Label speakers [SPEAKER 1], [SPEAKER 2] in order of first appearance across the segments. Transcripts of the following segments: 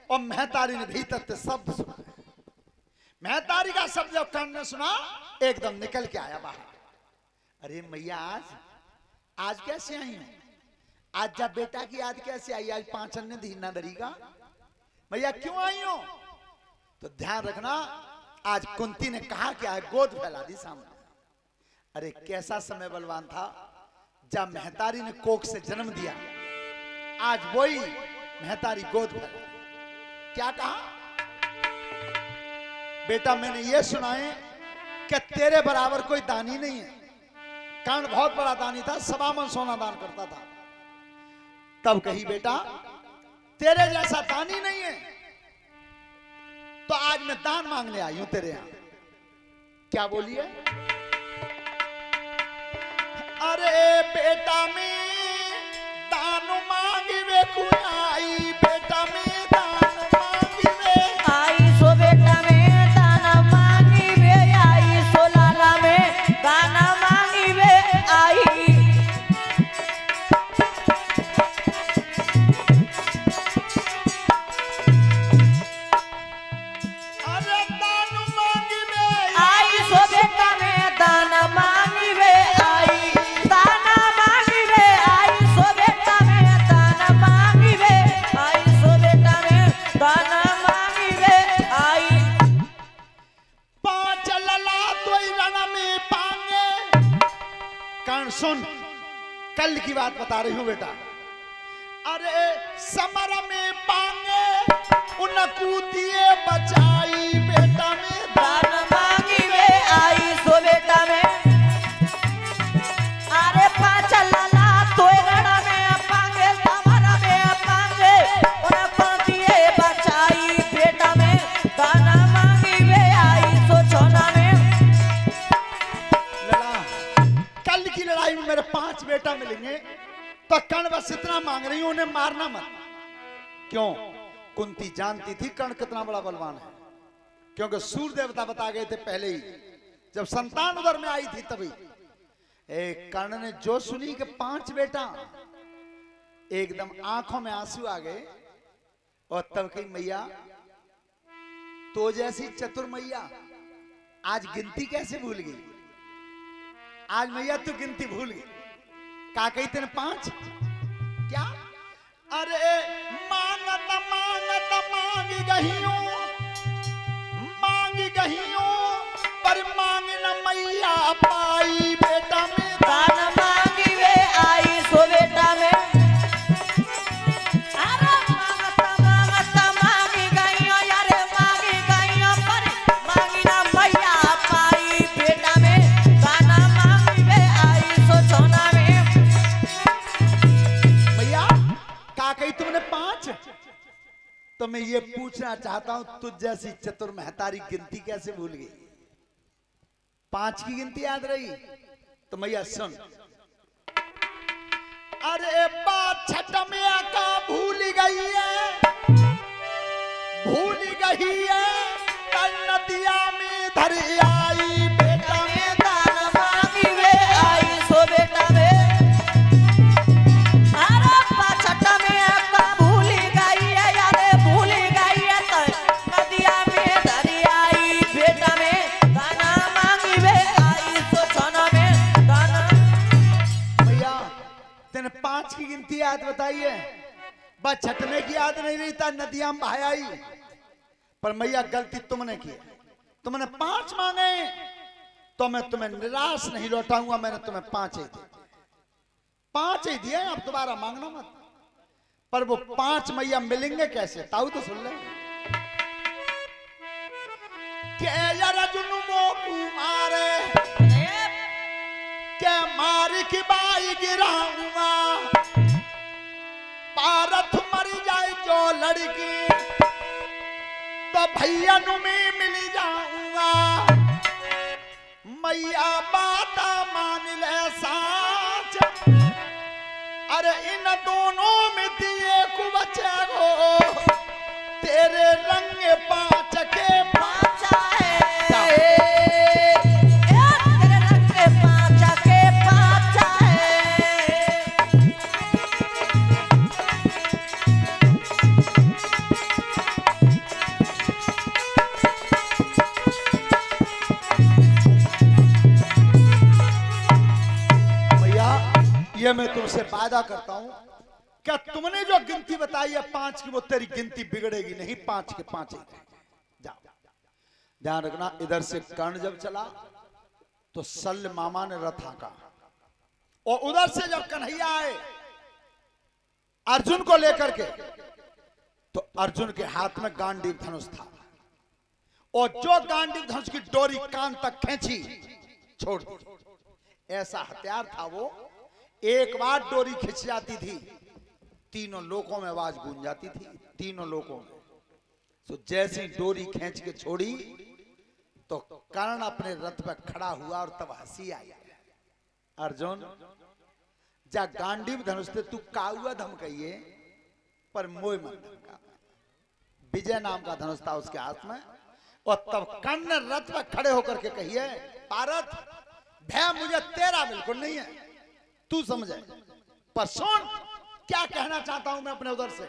[SPEAKER 1] और महतारी ने भीतर से शब्द सुना। महतारी का शब्द जब कान ने सुना एकदम निकल के आया बाहर। अरे मैया आज कैसे आई हैं? आज जब बेटा की याद कैसे आई? आज 5 अन्य दीना दरीगा मैया क्यों आई हो? तो ध्यान रखना आज कुंती ने कहा क्या है, गोद फैला दी सामने। अरे कैसा समय बलवान था जब महतारी ने कोख से जन्म दिया। आज वही महतारी गोद फैला। क्या कहा? बेटा मैंने ये सुना है कि तेरे बराबर कोई दानी नहीं है। कर्ण बहुत बड़ा दानी था, 1.25 मन सोना दान करता था। तब कही बेटा तेरे जैसा दानी नहीं है, तो आज मैं दान मांगने आई हूं तेरे यहां। क्या बोलिए? अरे बेटा में दान मांगी वे कुआई, बेटा में दान मांगी वे
[SPEAKER 2] आई सो बेटा में दान मांगी वे आई सो लाला में दान मांगी वे आई।
[SPEAKER 1] अरे दान मांगी वे
[SPEAKER 2] आई सो बेटा में दान मांगी वे आई, दान मांगी वे आई सो बेटा में दान मांगी वे आई सो बेटा में दान मांगी वे आई।
[SPEAKER 1] 5 लला तो रण में पांगे। कर्ण सुन, कल की बात बता रही हूं बेटा। अरे समर में पांगे उन कूदिए बचाई, बेटा में
[SPEAKER 2] दान मांगी वे आई सो बेटा में। अरे 5 लला तो रण में पांगे समर में पांगे उन कूदिए बचाई, बेटा में दान मांगी वे आई सो छोना में।
[SPEAKER 1] लड़ा। कल की लड़ाई में मेरे 5 बेटा मिलेंगे, तो कर्ण बस इतना मांग रही हूं, उन्हें मारना मत। क्यों? कुंती जानती थी कर्ण कितना बड़ा बलवान है, क्योंकि सूर्य देवता बता गए थे पहले ही, जब संतान उधर में आई थी तभी। कर्ण ने जो सुनी कि 5 बेटा, एकदम आंखों में आंसू आ गए। और तब कही मैया तो जैसी चतुर मैया आज गिनती कैसे भूल गई? आज मैया तू गिनती भूल गई। का कही तेने 5? क्या? अरे मांगत मांगत मांगी गहियों पर मांग न मैया पाई, बेटा में
[SPEAKER 2] दान मांगी वे आई सो बेटा में। अरे मांगत मांगत मांगी गइयो यारे मांगी गइयो पर मांगी ना मैया पाई, बेटा में दान मांगी वे आई सो छोना में।
[SPEAKER 1] मैया का कही तुमने 5? तो मैं ये पूछना चाहता हूं तुझ जैसी चतुर महतारी गिनती कैसे भूल गई? 5 की गिनती याद रही? तो मैया सुन। अरे बात छठ में का भूल गई है, नदिया में धर आई, बेटा में
[SPEAKER 2] दान मांगी वे आई सो बेटा में। अरे पाछट में का भूल गई है यारे भूल गई है तो नदिया में धरी आई, बेटा में दान मांगी वे आई सो छोना में दान।
[SPEAKER 1] भैया तेने 5 की गिनती याद बताई है, बस छटने की याद नहीं रही था, नदियां बहाई आई। पर मैया गलती तुमने की, तुमने 5 मांगे तो मैं तुम्हें निराश नहीं लौटाऊंगा। मैंने तुम्हें 5 ही दिए, 5 ही दिए, अब दोबारा मांगना मत। पर वो 5 मैया मिलेंगे कैसे? ताऊ तो सुन ले। के मारी की बाई गिराऊंगा, पारथ मर जाए जो लड़की तो भैया नु में मिल जाऊंगा। मैया बात मान ले साच, अरे इन दोनों में दिए को बचे गो, तेरे रंग 5 के 5 है।
[SPEAKER 2] तेरे रंग 5 के 5 है।
[SPEAKER 1] ये मैं तुमसे वादा करता हूं, क्या तुमने जो गिनती बताई है 5 की, वो तेरी गिनती बिगड़ेगी नहीं, 5 के 5 ही जाओ। ध्यान रखना, इधर से कर्ण जब चला तो शल्य मामा ने रथ हाँका, और उधर से जब कन्हैया आए अर्जुन को लेकर के, तो अर्जुन के हाथ में गांडीव धनुष था, और जो गांडीव धनुष की डोरी कान तक खींची छोड़ दी। ऐसा हथियार था वो, एक बार डोरी खिंच जाती थी, तीनों लोकों में आवाज गूंज जाती थी, तीनों लोकों में। तो जैसे ही डोरी खींच के छोड़ी तो कर्ण अपने रथ पर खड़ा हुआ, और तब हंसी आई। अर्जुन जा गांडीव धनुष से तू काउआ धमकाइए, पर मोय मत धमका। विजय नाम का धनुष था उसके हाथ में, और तब कर्ण ने रथ पर खड़े होकर के कहिए, पारथ भय मुझे तेरा बिल्कुल नहीं है, तू समझे, पर सुन क्या कहना चाहता हूं मैं अपने उधर से।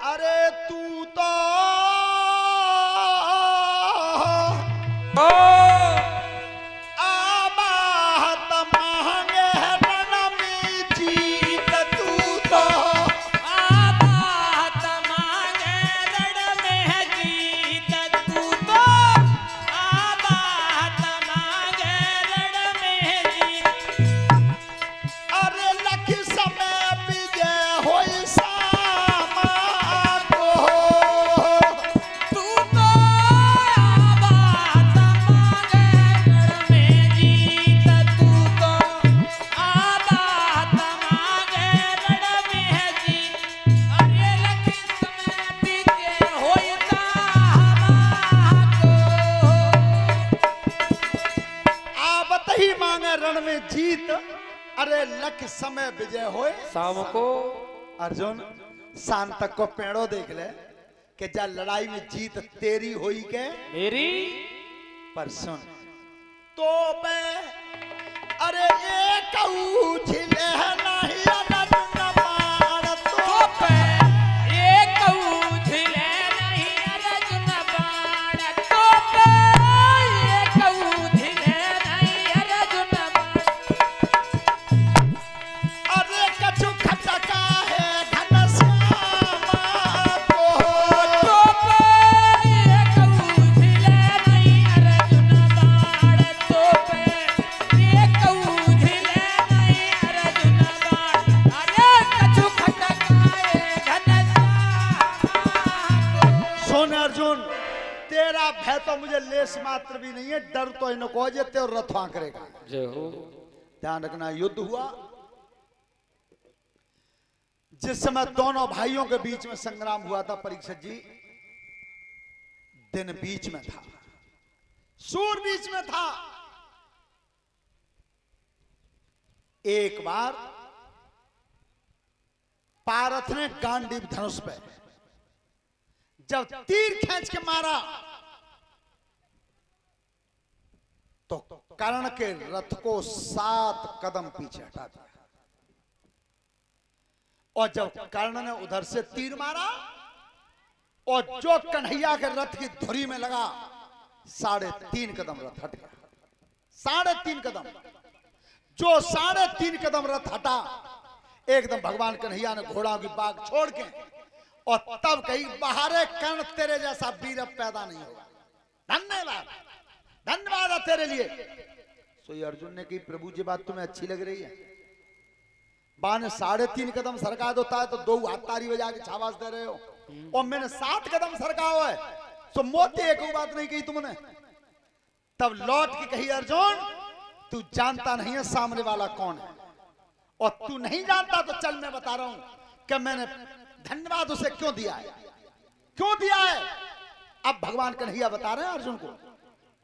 [SPEAKER 1] अरे तू तो जीत, अरे लख समय विजय होए
[SPEAKER 2] शाम को।
[SPEAKER 1] अर्जुन शाम तक को पेड़ो देख ले कि जा लड़ाई में जीत तेरी हुई के
[SPEAKER 2] मेरी,
[SPEAKER 1] पर सुन तो पे अरे एक उछले नहीं
[SPEAKER 2] तो पे एक उछले नहीं अर्जुन बाण, तो पे एक उछले नहीं अर्जुन बाण।
[SPEAKER 1] अरे कछु खटका है घनश्यामा को,
[SPEAKER 2] तो पे एक उछले नहीं अर्जुन बाण, तो पे एक उछले नहीं अर्जुन बाण। अरे कछु खटका है घनश्यामा को।
[SPEAKER 1] सुन अर्जुन, तेरा भय तो मुझे लेस मात्र भी नहीं है, डर तो इनको हो जेते और रथवा करेगा।
[SPEAKER 2] जय हो।
[SPEAKER 1] ध्यान रखना, युद्ध हुआ जिस समय दोनों भाइयों के बीच में संग्राम हुआ था परीक्षित जी, दिन बीच में था, सूर बीच में था। एक बार पारथ ने गांडीव धनुष पे जब तीर खींच के मारा तो कर्ण के रथ को 7 कदम पीछे हटा दिया, और जब कर्ण ने उधर से तीर मारा और जो कन्हैया के रथ की धुरी में लगा, 3.5 कदम रथ हट गया। 3.5 कदम, जो 3.5 कदम रथ हटा, एकदम भगवान कन्हैया ने घोड़ा की बाग छोड़ के, और तब कही बाहरे कर्ण तेरे जैसा वीर अब पैदा नहीं होगा। धन्यवाद, धन्यवाद है तेरे लिए। सो ये अर्जुन ने कही, प्रभु जी बात तुम्हें अच्छी लग रही है? बा ने 3.5 कदम सरका देता है तो 2 हाथ ताली बजा के छावास दे रहे हो, और मैंने 7 कदम सरका हुआ है, तो मोती एक बात नहीं कही तुमने। तब लौट के कही, अर्जुन तू जानता नहीं है सामने वाला कौन है, और तू नहीं जानता तो चल मैं बता रहा हूं कि मैंने धन्यवाद उसे क्यों दिया है, क्यों दिया है। अब भगवान कन्हैया बता रहे हैं अर्जुन को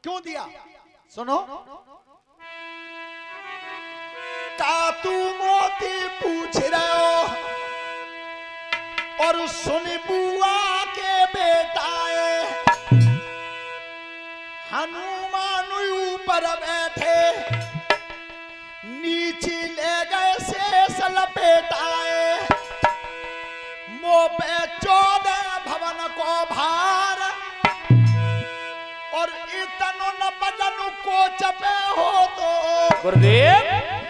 [SPEAKER 1] क्यों दिया। सुनो, का तू मोती पूछ रहे हो, और सुनी बुआ के बेटाए, हनुमान ऊपर बैठे, नीचे ले गए शेष लपेटाए, मुंह पे 14 भवन को भार, और इतनो न बजन को चपे हो तो
[SPEAKER 2] गुरुदेव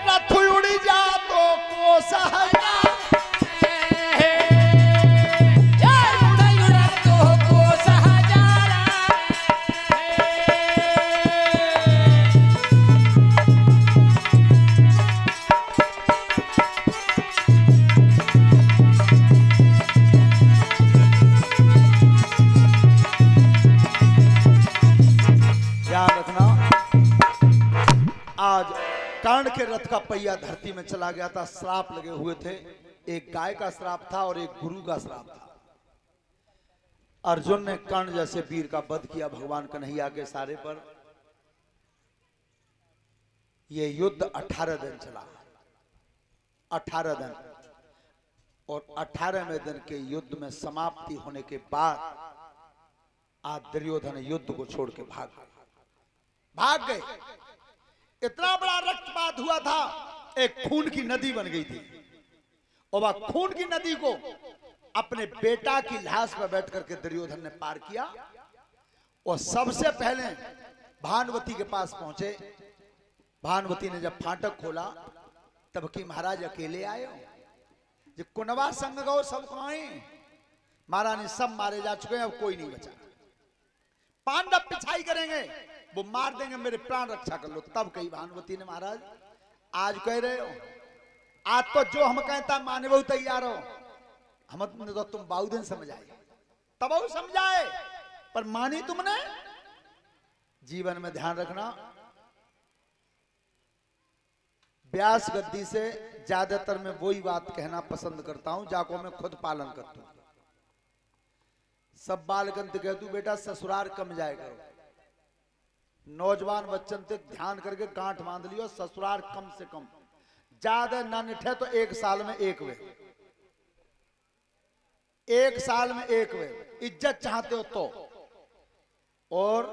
[SPEAKER 1] रथ कर्ण के रथ का पहिया धरती में चला गया था, श्राप लगे हुए थे। एक गाय का श्राप था और एक गुरु का श्राप था। अर्जुन ने कर्ण जैसे वीर का वध किया भगवान कन्हैया के सारे पर। यह युद्ध 18 दिन चला, 18 दिन, और 18वें दिन के युद्ध में समाप्ति होने के बाद आज दुर्योधन युद्ध को छोड़ के भाग गए। इतना बड़ा रक्तपात हुआ था, एक खून की नदी बन गई थी, और वह खून की नदी को अपने बेटा की लाश पर बैठ करके दुर्योधन ने पार किया। और सबसे पहले भानुवती के पास पहुंचे। भानुवती ने जब फाटक खोला तब कि महाराज अकेले आए हो, जो कुनवा संग गो सब कहां? महारानी सब मारे जा चुके हैं, अब कोई नहीं बचा। पांडव पिछाई करेंगे, वो मार देंगे, मेरे प्राण रक्षा कर लो। तब कही भानुवती ने, महाराज आज कह रहे हो, आज तो जो हम कहता माने वो तैयार हो। हम तो तुम बहुत दिन समझ आए, तब वो समझाए पर मानी तुमने। जीवन में ध्यान रखना, व्यास गद्दी से ज्यादातर मैं वही बात कहना पसंद करता हूं जाको मैं खुद पालन करता हूं। सब बालकंत कहतू बेटा ससुराल कम जाए करो, नौजवान बच्चन ते ध्यान करके गांठ बांध लियो, ससुराल कम से कम, ज्यादा ना निठे तो 1 साल में 1 वे, 1 साल में 1 वे इज्जत चाहते हो तो। और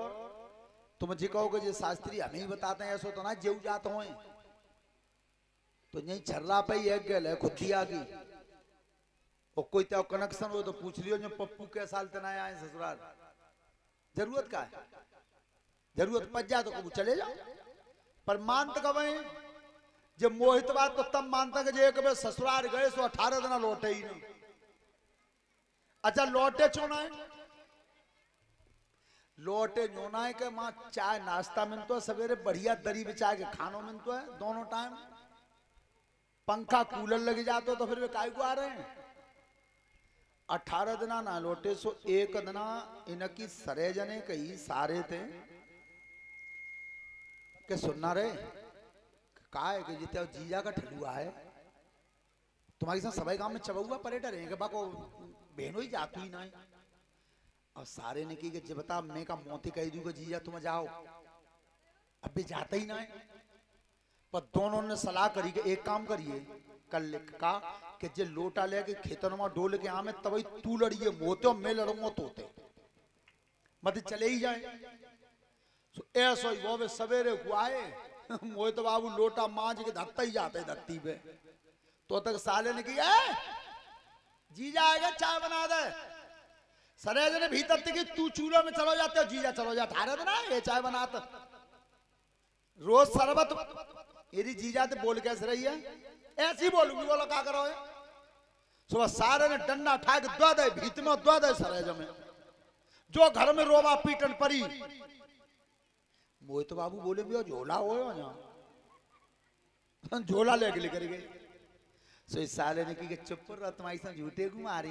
[SPEAKER 1] तुम जी कहोगे जी शास्त्री हमें ही बताते हैं, ऐसा तो ना जेऊ जाते हो तो यही छर्रा पे ही एक गल है खुद दिया की। और कोई तो कनेक्शन हो तो पूछ लियो जो पप्पू के साल तना आए ससुराल, जरूरत का है, जरूरत पड़ जाए तो कब चले जाओ। पर मानते कब जब मोहित बात तो तब मानता कि एक बार ससुराल गए सो 18 दिन लौटे ही नहीं। अच्छा लौटे चोना है, लौटे जोना है कि मां चाय नाश्ता मिलता है, सवेरे बढ़िया दरी बिछा के खानो मिलता है दोनों टाइम, पंखा कूलर लग जाते हो तो फिर वे काय को आ रहे हैं। 18 दिना ना लौटे सो एक दिना इनकी सरे जने कही सारे थे के सुनना रे का है कि जिते जीजा का ठलुआ है तुम्हारे साथ सबाई गांव में चबुआ परेटा रहेंगे बाको बहनों ही जाती ही ना है। और सारे ने की कि जब बता मैं का मोती कह दूंगा जीजा तुम जाओ, अभी जाता ही ना है। पर दोनों ने सलाह करी कि एक काम करिए कल का कि जे लोटा लेके खेतन में डोल के आमे तभी तू लड़िए मोते और मैं लड़ूंगा तोते मत चले ही जाए। ऐसा ही वो सवेरे को आए मोहे तो बाबू लोटा मांझ के धत्ता ही जाते धरती पे। तो तक साले ने किया जीजा आएगा चाय बना दे, सरेज ने भीतर तक तू चूल्हे में चलो जाते हो जीजा चलो जा ठारे देना ये चाय बनाता रोज शरबत। यदि जीजा तो बोल कैसे रही है ऐसी बोलूंगी, बोलो क्या करो सुबह सारे ने डंडा उठा के द्वा दे भीत में द्वा दे सरेज में, जो घर में रोवा पीटन पड़ी। मोहित बाबू बोले भी झोला हो यहाँ झोला लेके लेकर गए। सो इस साले ने की चुप रहा तुम्हारी साथ झूठे को मारी,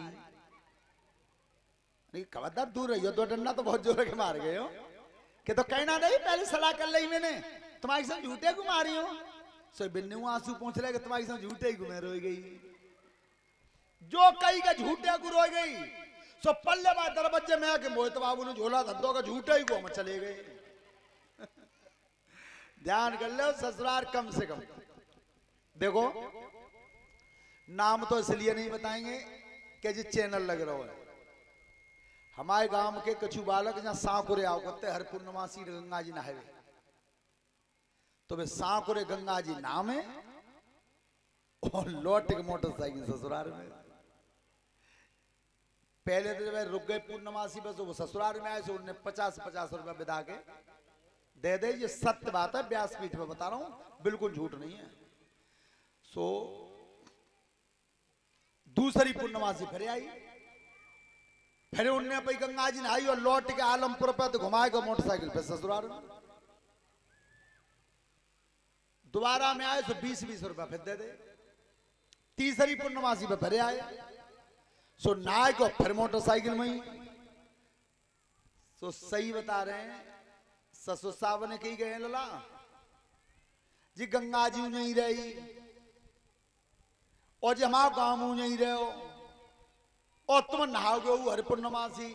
[SPEAKER 1] खबरदार दूर रही हो, 2 डंडा तो बहुत जोर के मार गए हो कि तो कहना नहीं पहले सलाह कर ली मैंने तुम्हारी साथ झूठे को मारी हो। सो बिन्नू आंसू पहुंच रहे कि तुम्हारी साथ झूठे ही घूमे रोई गई, जो कई का झूठे को रोई गई। सो पल्ले बाद दरवाजे में आके मोहित बाबू ने झोला धंधो का झूठे ही को हम चले गए। ध्यान कर लो ससुराल कम से कम। देखो नाम तो इसलिए नहीं बताएंगे कि जी चैनल लग रहा है। हमारे गांव के कछु बालक जहां सांकुरे आओ करते हर पूर्णमासी गंगा जी नहावे, तो वे सांकुरे गंगा जी नाम है और लौट के मोटरसाइकिल ससुराल में। पहले तो जब रुक गए पूर्णमासी बस वो ससुराल में आए तो उन्हें 50-50 रुपया बिदा के दे दे। ये सत्य बात है, व्यासपीठ पे बता रहा हूं, बिल्कुल झूठ नहीं है। सो दूसरी पूर्णमासी फिर आई, फिर उनने भाई गंगा जी नहाई और लौट के आलमपुर पे तो घुमाएगा मोटरसाइकिल पे ससुराल में। दोबारा में आए तो 20-20 रुपया फिर दे दे। तीसरी पूर्णमासी पे फिर आए सो नाय को फिर मोटरसाइकिल में ही। सो सही बता रहे हैं ससुर साहब ने कही गए लला जी गंगा जी नहीं रही और जी हमारा गांव नहीं रहे हो और तुम नहाओगे हर पूर्णमासी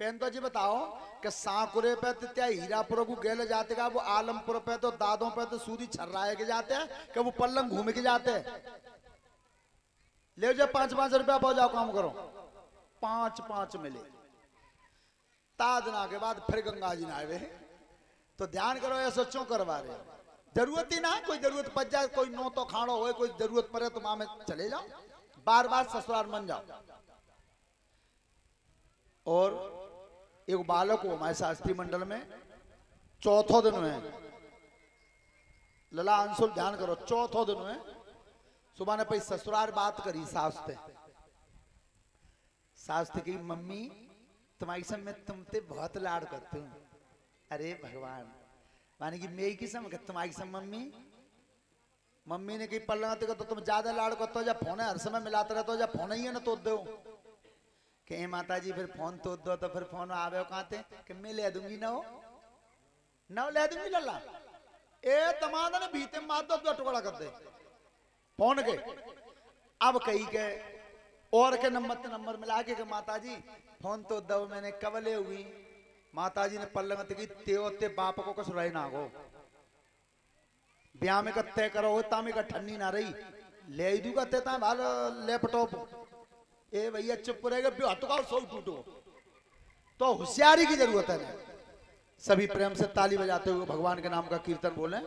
[SPEAKER 1] पहन तो जी बताओ कि सांकुरे पे तो क्या हीरापुर को गेले जाते का वो आलमपुर पे तो दादों पे तो सूदी छर्राए के जाते हैं कि वो पल्लंग घूम के जाते हैं ले जाओ 5-5 रुपया पहुंच जाओ काम करो 5-5 मिले तादना के बाद फिर गंगा जी नहाए तो ध्यान करो ऐसा क्यों करवा रहे जरूरत ही ना कोई जरूरत पड़ जाए कोई नो तो खाड़ो हो कोई जरूरत पड़े तो माँ में चले जाओ बार बार ससुराल मन जाओ और एक बालक हो हमारे शास्त्री मंडल में चौथा दिन है लला अंशुल ध्यान करो चौथा दिन है सुबह ने पी ससुराल बात करी सास की मम्मी तुम्हारी सब में तुमसे बहुत लाड करते हूँ अरे भगवान माने कि मेरी की सम तुम्हारी सब मम्मी ने कही पल्लंग तो तुम ज्यादा लाड करते हो जब फोन है हर समय मिलाते रहते हो जब फोन ही है ना तो दो कि माता जी फिर फोन तो दो तो फिर फोन आवे कहाँ थे कि मैं ले दूंगी ना ले दूंगी लल्ला ए तमादा ने बीते मार दो टुकड़ा कर दे फोन के अब कही के और के नंबर मिला के माता जी फोन तो दो मैंने कबले हुई माता जी ने पल्लंग की ते बाप को कस रहे ना गो ब्याह में कत्ते करो तामी का ठन्नी ना रही ले दू कत्ते ता भाल लैपटॉप ए भैया चुप रहेगा हाथों का सौ टूटो तो होशियारी की जरूरत है सभी प्रेम से ताली बजाते हुए भगवान के नाम का कीर्तन बोले